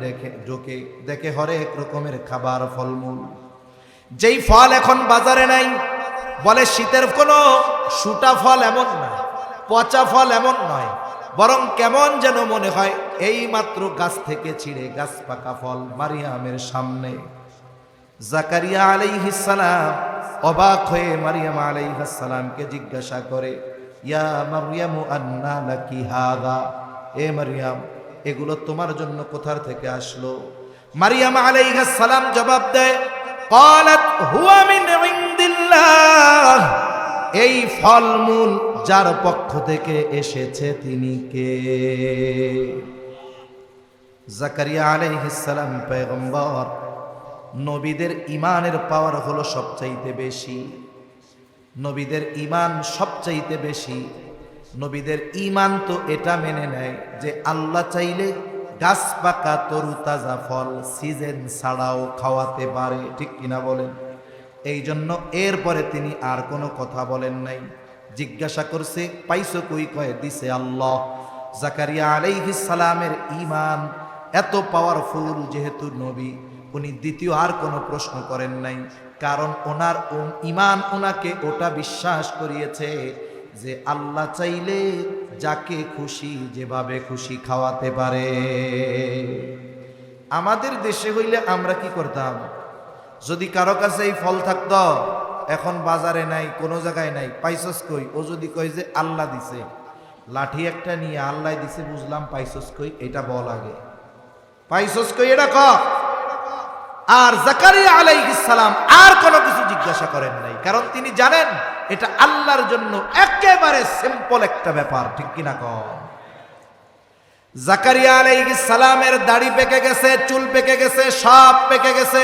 দেখে হরেক রকমের খাবার, ফলমূল। যেই ফল এখন বাজারে নাই, বলে শীতের কোনো শুটা ফল এমন না, পচা ফল এমন নয়, বরং কেমন যেন মনে হয় এই মাত্র গাছ থেকে ছিঁড়ে গাছ পাকা ফল মারিয়ামের সামনে। জাকারিয়া আলাইহিস সালাম অবাক হয়ে মারিয়াম আলাইহিস সালামকে জিজ্ঞাসা করে, ইয়া মারইয়ামু আন্না লাকি হাযা, এ মারিয়াম, এগুলো তোমার জন্য কোথার থেকে আসলো? মারিয়াম আলাইহিস সালাম জবাব দেয়, ক্বালাত হুয়া মিন ইনদিল্লাহ, এই ফলমূল যার পক্ষ থেকে এসেছে তিনি কে? জাকারিয়া আলাইহিস সালাম পয়গম্বর, নবীদের ঈমানের পাওয়ার হলো সবচাইতে বেশি। নবীদের ঈমান সবচাইতে বেশি। নবীদের ঈমান তো এটা মেনে নেয় যে আল্লাহ চাইলে গাছ পাকা তরু তাজা ফল সিজন ছাড়াও খাওয়াতে পারে, ঠিক কিনা বলেন? এই জন্য এরপরে তিনি আর কোনো কথা বলেন নাই। জিজ্ঞাসা করছে পাইছো কই? কয়ে দিছে আল্লাহ। জাকারিয়া আলাইহিস সালামের ঈমান এত পাওয়ারফুল, যেহেতু নবী উনি দ্বিতীয় আর কোনো প্রশ্ন করেন নাই, কারণ ওনার ঈমান ওনাকে ওটা বিশ্বাস করিয়েছে যে আল্লাহ চাইলে যাকে খুশি যেভাবে খুশি খাওয়াতে পারে। আমাদের দেশে হইলে আমরা কি করতাম? যদি কারো কাছে এই ফল থাকতো, এখন বাজারে নাই, কোনো জায়গায় নাই, পাইছস কই? ও যদি কই যে আল্লাহ দিছে, লাঠি একটা নিয়ে আল্লাহ দিছে বুঝলাম, পাইছস কই এটা বল আগে, পাইছস কই এটা ক। আর জাকারিয়া আলাইহিস সালাম আর কোনো কিছু জিজ্ঞাসা করেন নাই, কারণ তিনি জানেন এটা আল্লাহর জন্য একেবারে সিম্পল একটা ব্যাপার, ঠিক কিনা কন? জাকারিয়া আলাইহিস সালামের দাড়ি পেকে গেছে, চুল পেকে গেছে, সব পেকে গেছে।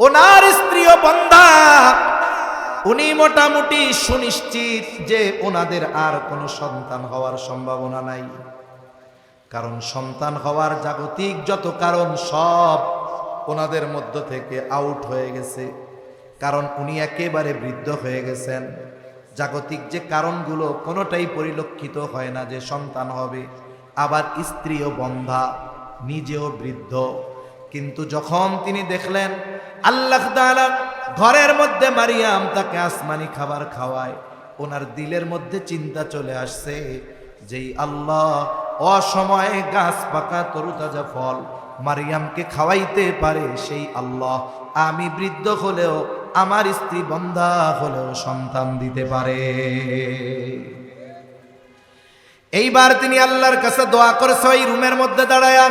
ওনার স্ত্রীও বন্ধা, উনি মোটামুটি সুনিশ্চিত যে ওনাদের আর কোনো সন্তান হওয়ার সম্ভাবনা নাই, কারণ সন্তান হওয়ার জাগতিক যত কারণ সব ওনাদের মধ্য থেকে আউট হয়ে গেছে, কারণ উনি একেবারে বৃদ্ধ হয়ে গেছেন। জাগতিক যে কারণগুলো কোনোটাই পরিলক্ষিত হয় না যে সন্তান হবে। আবার স্ত্রীও বন্ধা, নিজেও বৃদ্ধ। কিন্তু যখন তিনি দেখলেন আল্লাহ তাআলা ঘরের মধ্যে মারিয়াম তাকে আসমানি খাবার খাওয়ায়, ওনার দিলের মধ্যে চিন্তা চলে আসছে যেই আল্লাহ অসময়ে গাছ পাকা তরুতাজা ফল মারিয়ামকে খাওয়াইতে পারে, সেই আল্লাহ আমি বৃদ্ধ হলেও আমার স্ত্রী বন্ধা হলেও সন্তান দিতে পারে। এইবার তিনি আল্লাহর কাছে দোয়া করেছে ওই রুমের মধ্যে দাঁড়ায়া।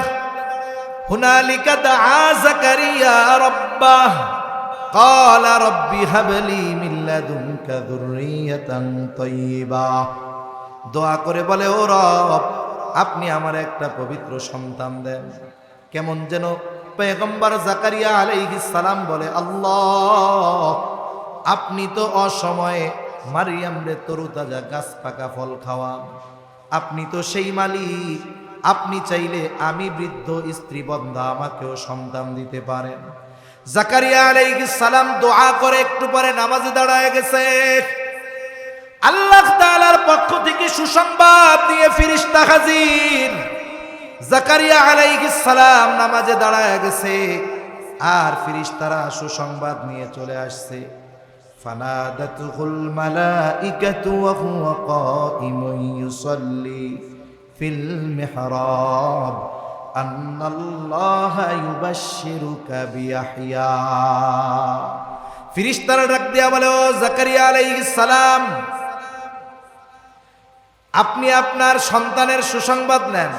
হুনালিকা দাআ জাকারিয়া রাব্বাহ ক্বালা রাব্বি হাবলি মিন লাদুনকা যুররিয়াতান তাইয়্যিবাহ। দোয়া করে বলে, ও রব আপনি আমার একটা পবিত্র সন্তান দেন। কেমন যেন পয়গম্বর জাকারিয়া আলাইহিস সালাম বলে, আল্লাহ আপনি তো অসময়ে মারিয়াম রে তরুতাজা গাছ পাকা ফল খাওয়ান, আপনি তো সেই মালিক, আপনি চাইলে আমি বৃদ্ধ স্ত্রী বন্ধা আমাকেও সন্তান দিতে পারেন। জাকারিয়া আলাইহিস সালাম দোয়া করে একটু পরে নামাজে দাঁড়ায় গেছে। আল্লাহ তাআলার পক্ষ থেকে সুসংবাদ দিয়ে ফেরেশতা হাজির। জাকারিয়া আলাইহিস সালাম নামাজে দাঁড়ায় গেছে, আর ফেরেশতারা সুসংবাদ নিয়ে চলে আসছে। ফানাদাতুল মালাইকাতু ওয়া হুয়া কাইমুন ইউসাল্লি ফিল মিহরাব আন্নাল্লাহা ইউবাশশিরুকা বিয়াহইয়া। ফেরেশতারা ডাক দিয়া বলে, ও জাকারিয়া আলাইহিস সালাম আপনি আপনার সন্তানের সুসংবাদ নেন।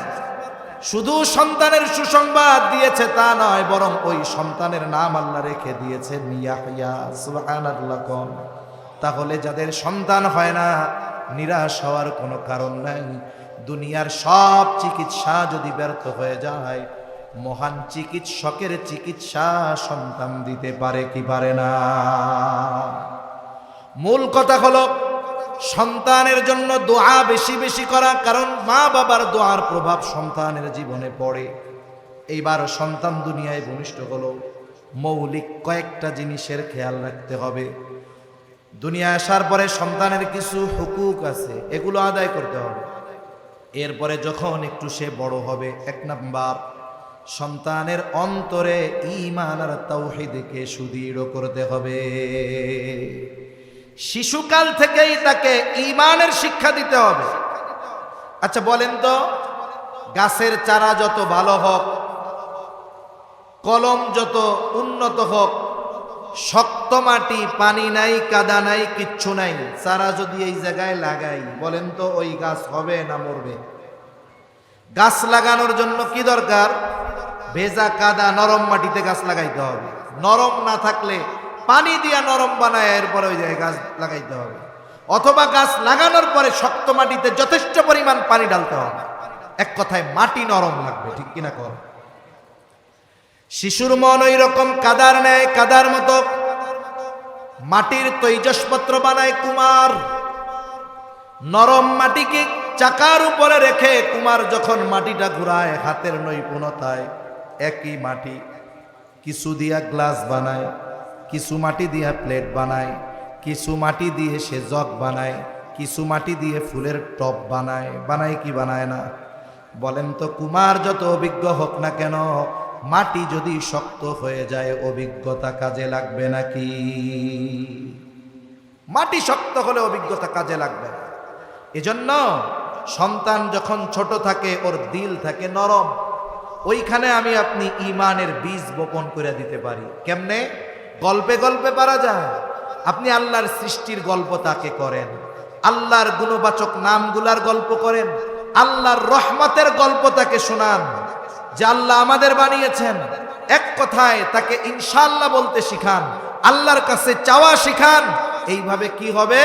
শুধু সন্তানের সুসংবাদ দিয়েছে তা নয়, বরং ওই সন্তানের নাম আল্লাহ রেখে দিয়েছেন ইয়াহইয়া। সুবহানাল্লাহ কোন। তাহলে যাদের সন্তান হয় না নিরাশ হওয়ার কোনো কারণ নাই। দুনিয়ার সব চিকিৎসা যদি ব্যর্থ হয়ে যায়, মহান চিকিৎসকের চিকিৎসা সন্তান দিতে পারে কি পারে না? মূল কথা হলো সন্তানের জন্য দোয়া বেশি বেশি করা, কারণ মা বাবার দোয়ার প্রভাব সন্তানের জীবনে পড়ে। এইবার সন্তান দুনিয়ায় ভূমিষ্ঠ হলো, মৌলিক কয়েকটা জিনিসের খেয়াল রাখতে হবে। দুনিয়া আসার পরে সন্তানের কিছু হুকুক আছে, এগুলো আদায় করতে হবে। এরপরে যখন একটু সে বড় হবে, এক নাম্বার সন্তানের অন্তরে ঈমান আর তাওহীদকে সুদৃঢ় করতে হবে। শিশুকাল থেকেই তাকে ঈমানের শিক্ষা দিতে হবে। আচ্ছা বলেন তো, গাছের চারা যত ভালো হোক, কলম যত উন্নত হোক, শক্ত মাটি, পানি নাই, কাদা নাই, কিচ্ছু নাই, চারা যদি এই জায়গায় লাগাই, বলেন তো ওই গাছ হবে না মরবে? গাছ লাগানোর জন্য কি দরকার? ভেজা কাদা নরম মাটিতে গাছ লাগাইতে হবে। নরম না থাকলে পানি দিয়া নরম বানায় এরপরে ওই জায়গায় গাছ লাগাইতে হবে, অথবা গাছ লাগানোর পরে শক্ত মাটিতে যথেষ্ট পরিমাণ পানি ঢালতে হবে। এক কথায় মাটি নরম লাগবে, ঠিক কিনা কর? শিশুর মন ওই রকম কাদার নেয়, কাদার মতো মাটির তৈজসপত্র বানায় কুমার। নরম মাটিকে চাকার উপরে রেখে কুমার যখন মাটিটা ঘুরায় হাতের নৈপুণ্যতায়, একই মাটি কিছু দিয়া গ্লাস বানায়, কিছু মাটি দিয়া প্লেট বানায়, কিছু মাটি দিয়ে সে জগ বানায়, কিছু মাটি দিয়ে ফুলের টব বানায়। বানায় কি বানায় না? বলেন তো, কুমার যত অভিজ্ঞ হোক না কেন, মাটি যদি শক্ত হয়ে যায় অভিজ্ঞতা কাজে লাগবে নাকি? মাটি শক্ত হলে অভিজ্ঞতা কাজে লাগবে না। এজন্য সন্তান যখন ছোট থাকে ওর দিল থাকে নরম, ওইখানে আমি আপনি ঈমানের বীজ বপন করে দিতে পারি। কেমনে? গল্পে গল্পে পারা যায়। আপনি আল্লাহর সৃষ্টির গল্প তাকে করেন, আল্লাহর গুণবাচক নামগুলার গল্প করেন, আল্লাহর রহমতের গল্প তাকে শোনান যে আল্লাহ আমাদের বানিয়েছেন। এক কথায় তাকে ইনশাআল্লাহ বলতে শিখান, আল্লাহর কাছে চাওয়া শিখান। এইভাবে কি হবে?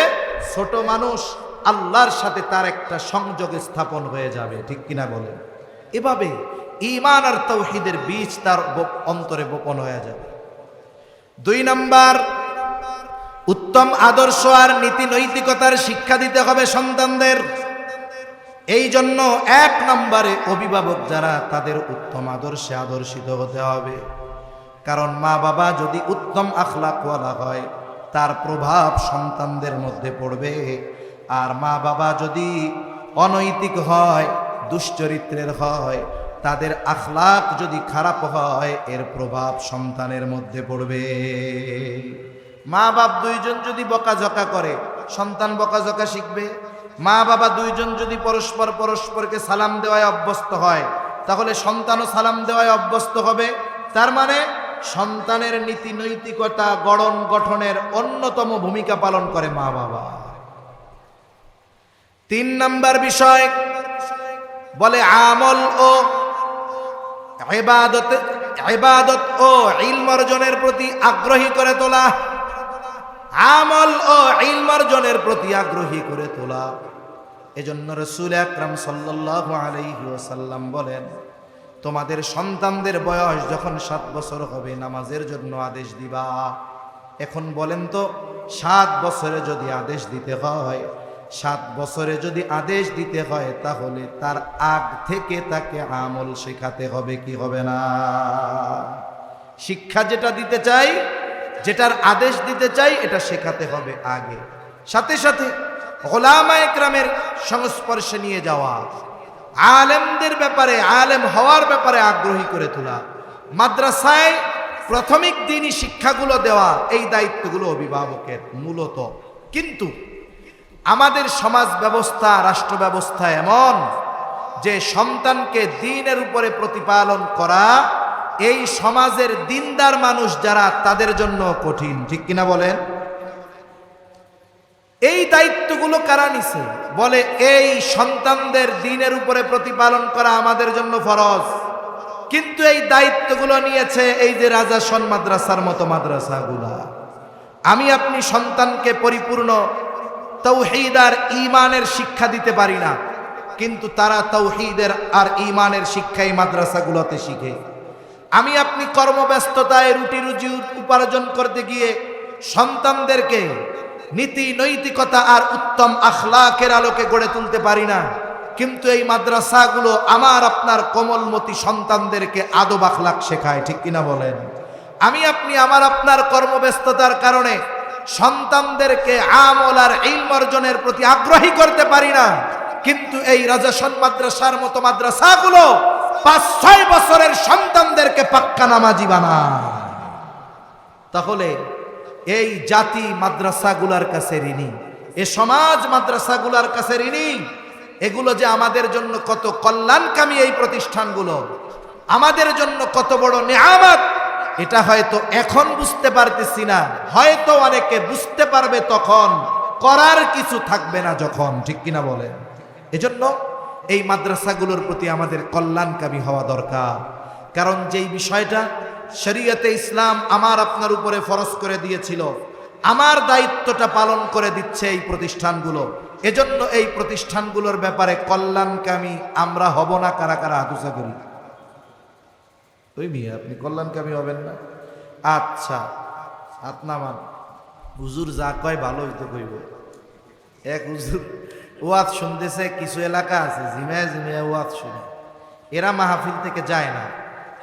ছোট মানুষ আল্লাহর সাথে তার একটা সংযোগ স্থাপন হয়ে যাবে। ঠিক কিনা বলেন? এভাবে ঈমান আর তাওহীদের বীজ তার অন্তরে বপন হয়ে যাবে। 2 নাম্বার, উত্তম আদর্শ আর নীতি নৈতিকতার শিক্ষা দিতে হবে সন্তানদের। এই জন্য 1 নম্বরে অভিভাবক যারা, তাদের উত্তম আদর্শে আদর্শিত হতে হবে। কারণ মা বাবা যদি উত্তম আখলাকওয়ালা হয়, তার প্রভাব সন্তানদের মধ্যে পড়বে। আর মা বাবা যদি অনৈতিক হয়, দুশ্চরিত্রের হয়, তাদের আখলাক যদি খারাপ হয়, এর প্রভাব সন্তানের মধ্যে পড়বে। মা বাপ দুইজন যদি বকাঝকা করে, সন্তান বকাঝকা শিখবে। মা বাবা দুইজন যদি পরস্পরকে সালাম দেওয়ায় অভ্যস্ত হয়, তাহলে সন্তানও সালাম দেওয়ায় অভ্যস্ত হবে। তার মানে সন্তানের নীতি নৈতিকতা গঠনের অন্যতম ভূমিকা পালন করে মা বাবা। 3 নাম্বার বিষয় বলে আমল ও ইবাদত ও ইলম অর্জনের প্রতি আগ্রহী করে তোলা। আমল ও ইলম অর্জনের প্রতি আগ্রহী করে তোলা। এজন্য রাসূল আকরাম সাল্লাল্লাহু আলাইহি ওয়াসাল্লাম বলেন, তোমাদের সন্তানদের বয়স যখন 7 বছর হবে নামাজের জন্য আদেশ দিবা। এখন বলেন তো, 7 বছরে যদি আদেশ দিতে হয়, 7 বছরে যদি আদেশ দিতে হয়, তাহলে তার আগ থেকে তাকে আমল শেখাতে হবে কি হবে না? শিক্ষা যেটা দিতে চাই, যেটার আদেশ দিতে চাই, এটা শেখাতে হবে আগে। সাথে সাথে উলামায়ে কেরামের সংস্পর্শে নিয়ে যাওয়া, আলেমদের ব্যাপারে, আলেম হওয়ার ব্যাপারে আগ্রহী করে তোলা, মাদ্রাসায় প্রাথমিক দিনই শিক্ষাগুলো দেওয়া, এই দায়িত্বগুলো অভিভাবকের মূলত। কিন্তু আমাদের সমাজ ব্যবস্থা, রাষ্ট্র ব্যবস্থা এমন যে সন্তানকে দ্বীনের উপরে প্রতিপালন করা এই সমাজের দিনদার মানুষ যারা, তাদের জন্য কঠিন। ঠিক কিনা বলেন? এই দায়িত্বগুলো কারা নিছে? বলে এই সন্তানদের দ্বীনের উপরে প্রতিপালন করা আমাদের জন্য ফরজ। কিন্তু এই দায়িত্বগুলো নিয়েছে এই যে রাজাসন মাদ্রাসার মতো মাদ্রাসাগুলা। আমি আপনি সন্তানকে পরিপূর্ণ তাওহীদ আর ঈমানের শিক্ষা দিতে পারি না, কিন্তু তারা তাওহীদের আর ঈমানের শিক্ষা এই মাদ্রাসাগুলোতে শিখে। আমি আপনি কর্মব্যস্ততায় রুটি রুজি উপার্জন করতে গিয়ে সন্তানদেরকে নীতি নৈতিকতা আর উত্তম আখলাকের আলোকে গড়ে তুলতে পারি না, কিন্তু এই মাদ্রাসাগুলো আমার আপনার কোমলমতি সন্তানদেরকে আদব আখলাক শেখায়। ঠিক কিনা বলেন? আমি আপনি আমার আপনার কর্মব্যস্ততার কারণে সন্তানদেরকে আমল আর ইলম অর্জনের প্রতি আগ্রহী করতে পারি না, কিন্তু এই রাজাসন মাদ্রাসার মতো মাদ্রাসাগুলো 5-6 বছরের সন্তানদেরকে পাক্কা নামাজি বানায়। তাহলে এই জাতি মাদ্রাসাগুলার কাছে ঋণী, এ সমাজ মাদ্রাসাগুলার কাছে ঋণী। এগুলো যে আমাদের জন্য কত কল্যাণকামী এই প্রতিষ্ঠানগুলো, আমাদের জন্য কত বড় নেয়ামত, এটা হয়তো এখন বুঝতে পারতেছি না, হয়তো অনেকে বুঝতে পারবে তখন, করার কিছু থাকবে না যখন। ঠিক কিনা বলেন? এজন্য এই মাদ্রাসাগুলোর প্রতি আমাদের কল্যাণকামী হওয়া দরকার। কারণ যেই বিষয়টা শরীয়তে ইসলাম আমার আপনার উপরে ফরজ করে দিয়েছিল, আমার দায়িত্বটা পালন করে দিচ্ছে এই প্রতিষ্ঠানগুলো। এজন্য এই প্রতিষ্ঠানগুলোর ব্যাপারে কল্যাণকামী আমরা হব না। কারা কারা হাত উঁচা করি? ওই মিয়া, আপনি কল্যাণকামী হবেন না? আচ্ছা, হাত নামান। হুজুর যা কয় ভালো হইতে কইব। এক হুজুর ওয়াজ শুনতেছে, কিছু এলাকা আছে জিমায় জিমায় ওয়াজ শুনে, এরা মাহফিল থেকে যায় না।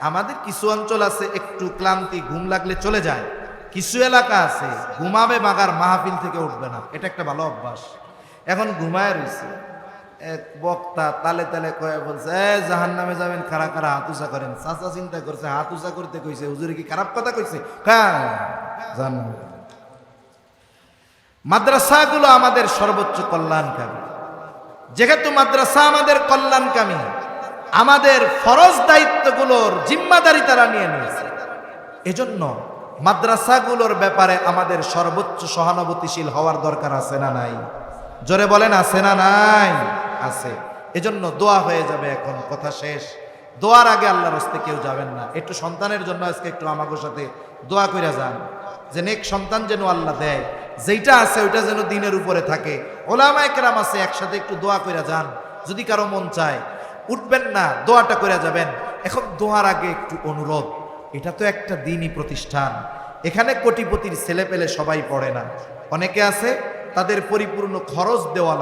আমাদের কিছু অঞ্চল আছে একটু ক্লান্তি ঘুম লাগলে চলে যায়, কিছু এলাকা আছে ঘুমাবে মাগার মাহফিল থেকে উঠবে না, এটা একটা ভালো অভ্যাস। এখন ঘুমায় রয়েছে, এক বক্তা তালে তালে কয়ে বলছে জাহান নামে যাবেন, কারা কারা হাত উঁচা করেন। চাচা চিন্তা করছে, হাত উঁচা করতে কইছে, হুজুরে কি খারাপ কথা কইছে? জাহান্নামে। মাদ্রাসাগুলো আমাদের সর্বোচ্চ কল্যাণকামী। যেহেতু মাদ্রাসা আমাদের কল্যাণকামী, আমাদের ফরজ দায়িত্বগুলোর জিম্মাদারি তারা নিয়ে নিয়েছে। এজন্য মাদ্রাসাগুলোর ব্যাপারে আমাদের সর্বোচ্চ সহানুভূতিশীল হওয়ার দরকার আছে না নাই? জোরে বলেন, আছে না নাই? আছে। এজন্য দোয়া হয়ে যাবে এখন, কথা শেষ। দোয়ার আগে আল্লাহর হস্তে কেউ যাবেন না। একটু সন্তানের জন্য আজকে একটু আমাদের সাথে দোয়া কইরা যান, যে নেক সন্তান যেন আল্লাহ দেয়, যেইটা আছে ওইটা যেন দিনের উপরে থাকে। ওলামায়ে কেরাম আছে, একসাথে একটু দোয়া কইরা যান। যদি কারো মন চায় উঠবেন না, দোয়াটা কইরা যাবেন। এখন দোয়ার আগে একটু অনুরোধ, এটা তো একটা দ্বীনি প্রতিষ্ঠান, এখানে কোটিপতির ছেলে পেলে সবাই পড়ে না, অনেকে আছে তাদের পরিপূর্ণ খরচ দেওয়া লাগে।